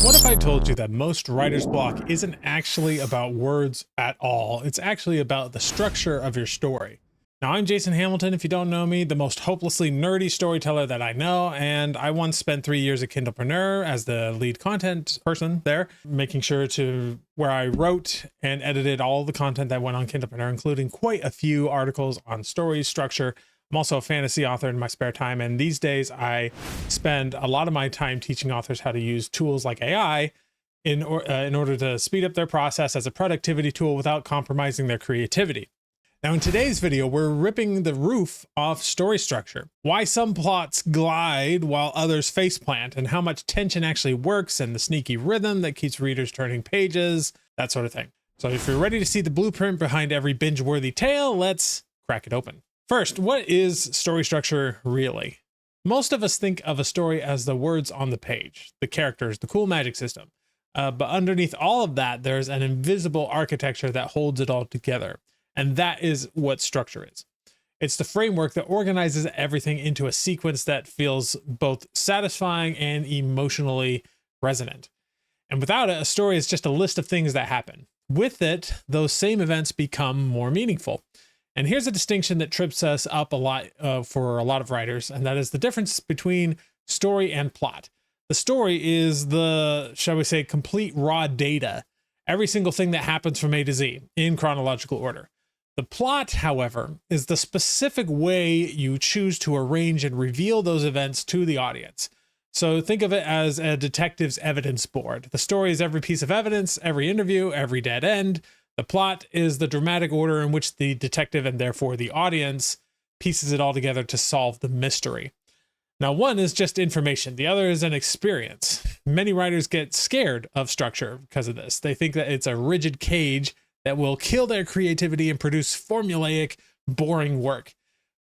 What if I told you that most writer's block isn't actually about words at all? It's actually about the structure of your story. Now, I'm Jason Hamilton, if you don't know me, the most hopelessly nerdy storyteller that I know, and I once spent 3 years at Kindlepreneur as the lead content person there, making sure to where I wrote and edited all the content that went on Kindlepreneur, including quite a few articles on story structure. I'm also a fantasy author in my spare time, and these days I spend a lot of my time teaching authors how to use tools like AI in order to speed up their process as a productivity tool without compromising their creativity. Now, in today's video, we're ripping the roof off story structure, why some plots glide while others faceplant, and how much tension actually works, and the sneaky rhythm that keeps readers turning pages, that sort of thing. So if you're ready to see the blueprint behind every binge-worthy tale, let's crack it open. First, what is story structure really? Most of us think of a story as the words on the page, the characters, the cool magic system. But underneath all of that, there's an invisible architecture that holds it all together. And that is what structure is. It's the framework that organizes everything into a sequence that feels both satisfying and emotionally resonant. And without it, a story is just a list of things that happen. With it, those same events become more meaningful. And here's a distinction that trips us up a lot for a lot of writers, and that is the difference between story and plot. The story is the, shall we say, complete raw data, every single thing that happens from A to Z in chronological order. The plot, however, is the specific way you choose to arrange and reveal those events to the audience. So think of it as a detective's evidence board. The story is every piece of evidence, every interview, every dead end. The plot is the dramatic order in which the detective and therefore the audience pieces it all together to solve the mystery. Now, one is just information. The other is an experience. Many writers get scared of structure because of this. They think that it's a rigid cage that will kill their creativity and produce formulaic, boring work.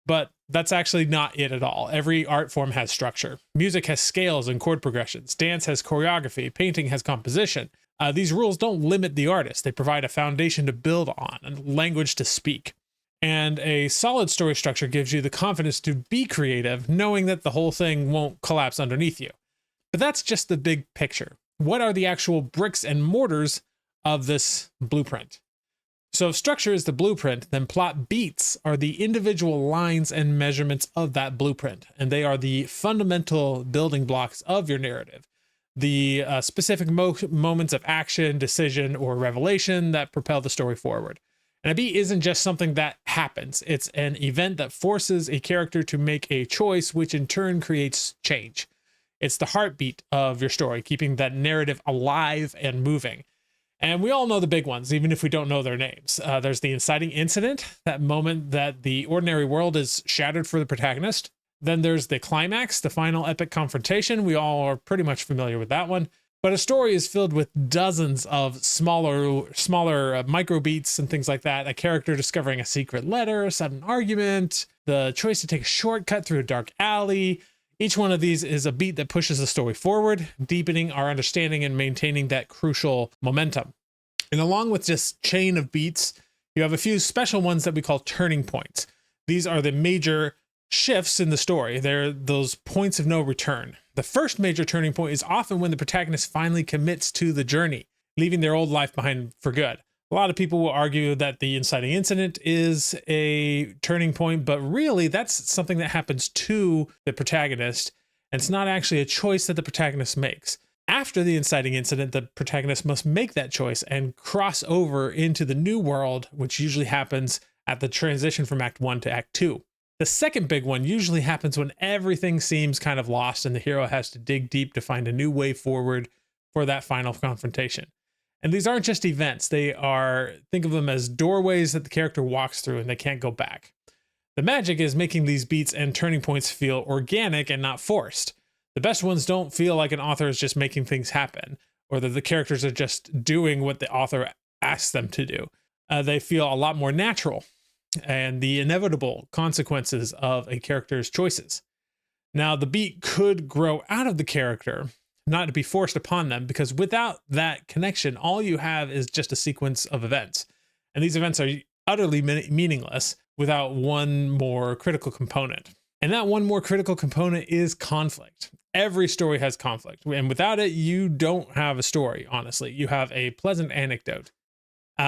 But that's actually not it at all. Every art form has structure. Music has scales and chord progressions. Dance has choreography. Painting has composition. These rules don't limit the artist. They provide a foundation to build on and language to speak. And a solid story structure gives you the confidence to be creative, knowing that the whole thing won't collapse underneath you. But that's just the big picture. What are the actual bricks and mortars of this blueprint? So if structure is the blueprint, then plot beats are the individual lines and measurements of that blueprint. And they are the fundamental building blocks of your narrative. The specific moments of action, decision, or revelation that propel the story forward. And a beat isn't just something that happens. It's an event that forces a character to make a choice, which in turn creates change. It's the heartbeat of your story, keeping that narrative alive and moving. And we all know the big ones, even if we don't know their names. There's the inciting incident, that moment that the ordinary world is shattered for the protagonist. Then there's the climax, the final epic confrontation. We all are pretty much familiar with that one. But a story is filled with dozens of smaller micro beats and things like that. A character discovering a secret letter, a sudden argument, the choice to take a shortcut through a dark alley. Each one of these is a beat that pushes the story forward, deepening our understanding and maintaining that crucial momentum. And along with this chain of beats, you have a few special ones that we call turning points. These are the major shifts in the story. They're those points of no return. The first major turning point is often when the protagonist finally commits to the journey, leaving their old life behind for good. A lot of people will argue that the inciting incident is a turning point, but really that's something that happens to the protagonist, and it's not actually a choice that the protagonist makes. After the inciting incident, the protagonist must make that choice and cross over into the new world, which usually happens at the transition from Act 1 to Act 2. The second big one usually happens when everything seems kind of lost and the hero has to dig deep to find a new way forward for that final confrontation. And these aren't just events. They are, think of them as doorways that the character walks through and they can't go back. The magic is making these beats and turning points feel organic and not forced. The best ones don't feel like an author is just making things happen, or that the characters are just doing what the author asks them to do. They feel a lot more natural and the inevitable consequences of a character's choices. Now, the beat could grow out of the character, not to be forced upon them, because without that connection, all you have is just a sequence of events. And these events are utterly meaningless without one more critical component. And that one more critical component is conflict. Every story has conflict, and without it, you don't have a story, honestly. You have a pleasant anecdote.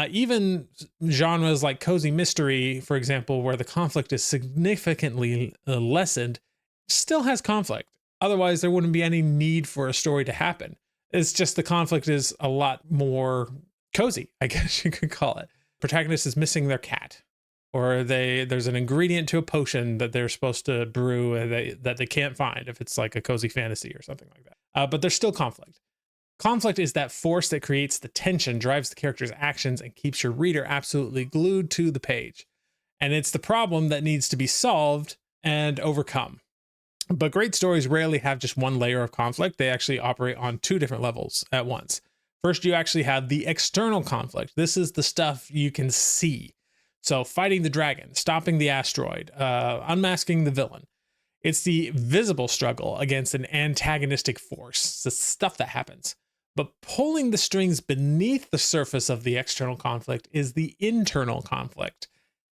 Even genres like cozy mystery, for example, where the conflict is significantly lessened, still has conflict. Otherwise, there wouldn't be any need for a story to happen. It's just the conflict is a lot more cozy, I guess you could call it. Protagonist is missing their cat, or there's an ingredient to a potion that they're supposed to brew that they can't find if it's like a cozy fantasy or something like that. But there's still conflict. Conflict is that force that creates the tension, drives the character's actions, and keeps your reader absolutely glued to the page. And it's the problem that needs to be solved and overcome. But great stories rarely have just one layer of conflict. They actually operate on two different levels at once. First, you actually have the external conflict. This is the stuff you can see. So fighting the dragon, stopping the asteroid, unmasking the villain. It's the visible struggle against an antagonistic force. It's the stuff that happens. But pulling the strings beneath the surface of the external conflict is the internal conflict.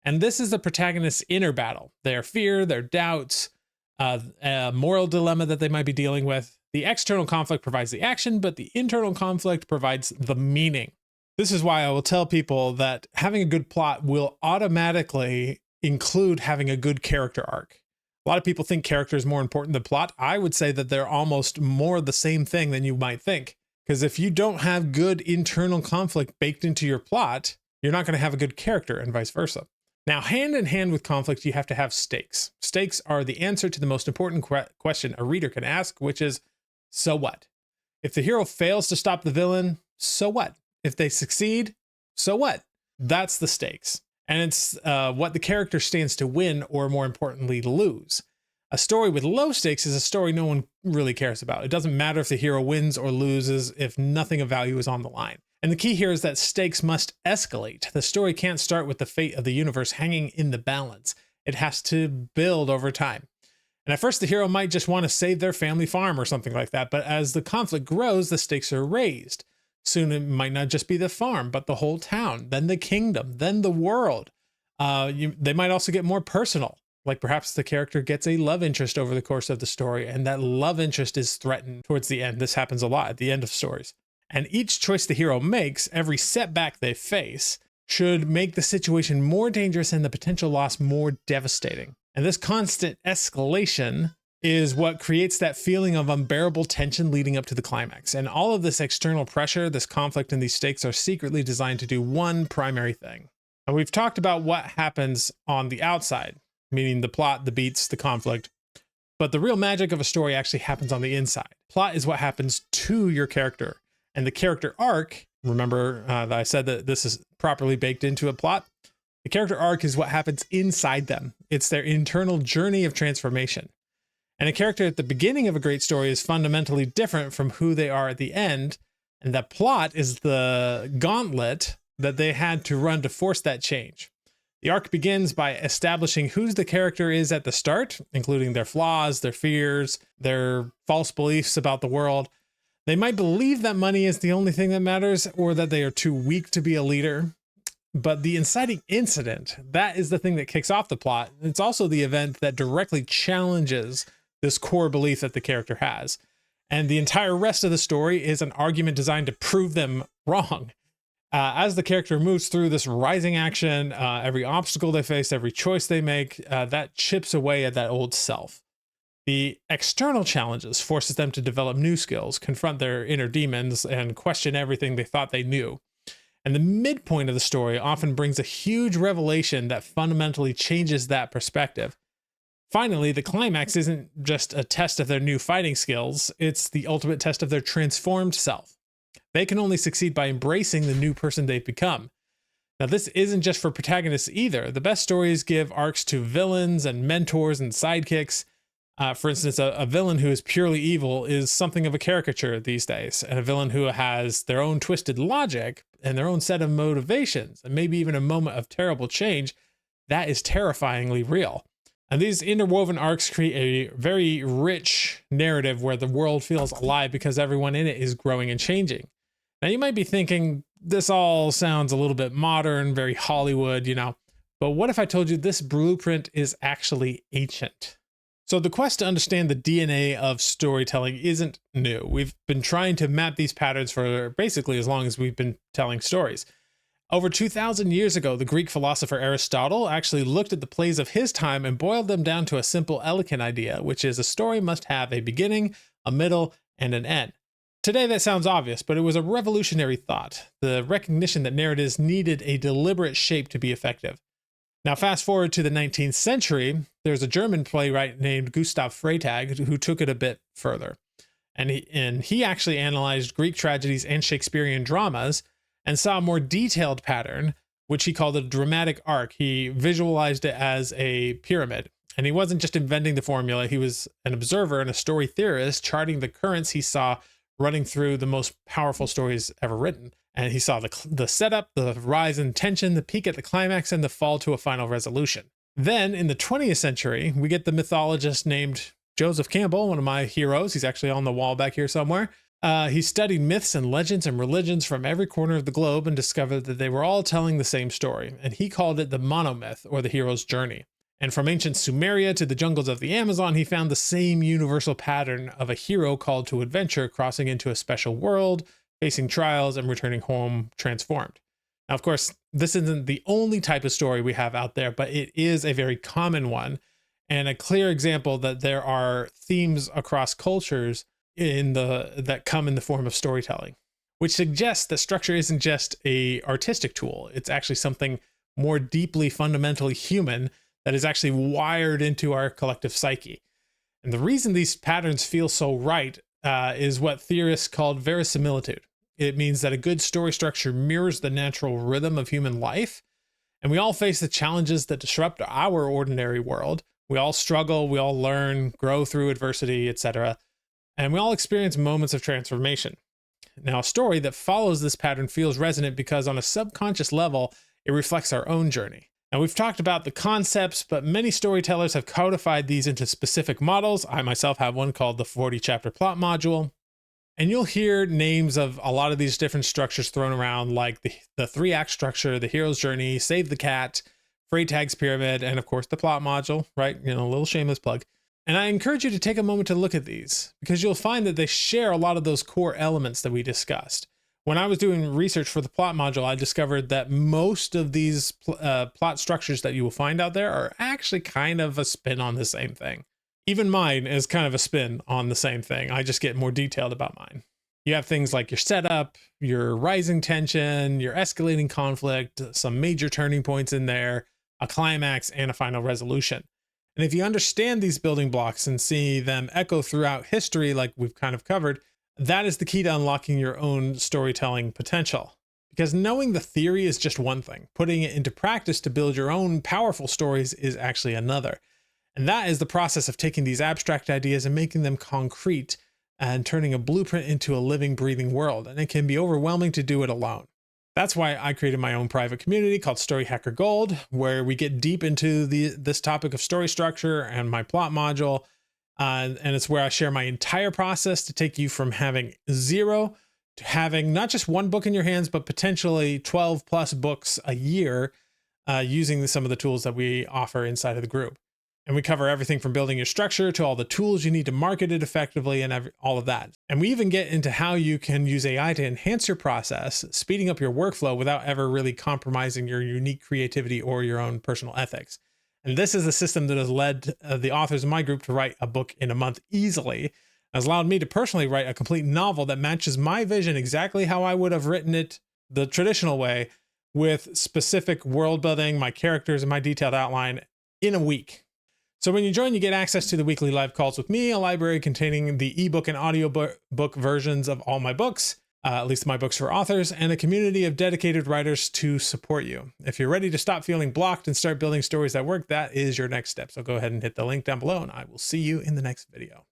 And this is the protagonist's inner battle, their fear, their doubts, a moral dilemma that they might be dealing with. The external conflict provides the action, but the internal conflict provides the meaning. This is why I will tell people that having a good plot will automatically include having a good character arc. A lot of people think character is more important than plot. I would say that they're almost more the same thing than you might think. Because if you don't have good internal conflict baked into your plot, you're not going to have a good character, and vice versa. Now, hand in hand with conflict, you have to have stakes. Stakes are the answer to the most important question a reader can ask, which is, so what? If the hero fails to stop the villain, so what? If they succeed, so what? That's the stakes. And it's what the character stands to win, or more importantly, lose. A story with low stakes is a story no one really cares about. It doesn't matter if the hero wins or loses if nothing of value is on the line. And the key here is that stakes must escalate. The story can't start with the fate of the universe hanging in the balance. It has to build over time. And at first, the hero might just want to save their family farm or something like that. But as the conflict grows, the stakes are raised. Soon it might not just be the farm, but the whole town, then the kingdom, then the world. They might also get more personal. Like perhaps the character gets a love interest over the course of the story, and that love interest is threatened towards the end. This happens a lot at the end of stories. And each choice the hero makes, every setback they face, should make the situation more dangerous and the potential loss more devastating. And this constant escalation is what creates that feeling of unbearable tension leading up to the climax. And all of this external pressure, this conflict, and these stakes are secretly designed to do one primary thing. And we've talked about what happens on the outside, meaning the plot, the beats, the conflict. But the real magic of a story actually happens on the inside. Plot is what happens to your character. And the character arc, remember that I said that this is properly baked into a plot? The character arc is what happens inside them. It's their internal journey of transformation. And a character at the beginning of a great story is fundamentally different from who they are at the end. And the plot is the gauntlet that they had to run to force that change. The arc begins by establishing who the character is at the start, including their flaws, their fears, their false beliefs about the world. They might believe that money is the only thing that matters, or that they are too weak to be a leader. But the inciting incident, that is the thing that kicks off the plot. It's also the event that directly challenges this core belief that the character has. And the entire rest of the story is an argument designed to prove them wrong. As the character moves through this rising action, every obstacle they face, every choice they make, that chips away at that old self. The external challenges forces them to develop new skills, confront their inner demons, and question everything they thought they knew. And the midpoint of the story often brings a huge revelation that fundamentally changes that perspective. Finally, the climax isn't just a test of their new fighting skills, it's the ultimate test of their transformed self. They can only succeed by embracing the new person they've become. Now, this isn't just for protagonists either. The best stories give arcs to villains and mentors and sidekicks. For instance, a villain who is purely evil is something of a caricature these days, and a villain who has their own twisted logic and their own set of motivations, and maybe even a moment of terrible change, that is terrifyingly real. And these interwoven arcs create a very rich narrative where the world feels alive because everyone in it is growing and changing. Now, you might be thinking, this all sounds a little bit modern, very Hollywood, but what if I told you this blueprint is actually ancient? So the quest to understand the DNA of storytelling isn't new. We've been trying to map these patterns for basically as long as we've been telling stories. Over 2,000 years ago, the Greek philosopher Aristotle actually looked at the plays of his time and boiled them down to a simple, elegant idea, which is a story must have a beginning, a middle, and an end. Today that sounds obvious, but it was a revolutionary thought, the recognition that narratives needed a deliberate shape to be effective. Now, fast forward to the 19th century, there's a German playwright named Gustav Freytag who took it a bit further. And he actually analyzed Greek tragedies and Shakespearean dramas and saw a more detailed pattern, which he called a dramatic arc. He visualized it as a pyramid. And he wasn't just inventing the formula, he was an observer and a story theorist charting the currents he saw running through the most powerful stories ever written. And he saw the setup, the rise in tension, the peak at the climax, and the fall to a final resolution. Then in the 20th century, we get the mythologist named Joseph Campbell, one of my heroes. He's actually on the wall back here somewhere. He studied myths and legends and religions from every corner of the globe and discovered that they were all telling the same story. And he called it the monomyth, or the hero's journey. And from ancient Sumeria to the jungles of the Amazon, he found the same universal pattern of a hero called to adventure, crossing into a special world, facing trials, and returning home transformed. Now, of course, this isn't the only type of story we have out there, but it is a very common one and a clear example that there are themes across cultures that come in the form of storytelling, which suggests that structure isn't just an artistic tool. It's actually something more deeply, fundamentally human that is actually wired into our collective psyche. And the reason these patterns feel so right is what theorists called verisimilitude. It means that a good story structure mirrors the natural rhythm of human life. And we all face the challenges that disrupt our ordinary world. We all struggle, we all learn, grow through adversity, etc. And we all experience moments of transformation. Now, a story that follows this pattern feels resonant because on a subconscious level, it reflects our own journey. Now, we've talked about the concepts, but many storytellers have codified these into specific models. I myself have one called the 40-chapter plot module. And you'll hear names of a lot of these different structures thrown around, like the 3-act structure, the hero's journey, Save the Cat, Freytag's pyramid, and of course the plot module, right? A little shameless plug. And I encourage you to take a moment to look at these because you'll find that they share a lot of those core elements that we discussed. When I was doing research for the plot module, I discovered that most of these plot structures that you will find out there are actually kind of a spin on the same thing. Even mine is kind of a spin on the same thing. I just get more detailed about mine. You have things like your setup, your rising tension, your escalating conflict, some major turning points in there, a climax, and a final resolution. And if you understand these building blocks and see them echo throughout history, like we've kind of covered, that is the key to unlocking your own storytelling potential. Because knowing the theory is just one thing. Putting it into practice to build your own powerful stories is actually another. And that is the process of taking these abstract ideas and making them concrete and turning a blueprint into a living, breathing world. And it can be overwhelming to do it alone. That's why I created my own private community called Story Hacker Gold, where we get deep into this topic of story structure and my plot module. And it's where I share my entire process to take you from having zero to having not just one book in your hands, but potentially 12 plus books a year using some of the tools that we offer inside of the group. And we cover everything from building your structure to all the tools you need to market it effectively and all of that. And we even get into how you can use AI to enhance your process, speeding up your workflow without ever really compromising your unique creativity or your own personal ethics. And this is the system that has led the authors in my group to write a book in a month easily. It has allowed me to personally write a complete novel that matches my vision exactly how I would have written it the traditional way, with specific world building, my characters, and my detailed outline in a week. So when you join, you get access to the weekly live calls with me, a library containing the ebook and audiobook versions of all my books, at least my books for authors, and a community of dedicated writers to support you. If you're ready to stop feeling blocked and start building stories that work, that is your next step. So go ahead and hit the link down below, and I will see you in the next video.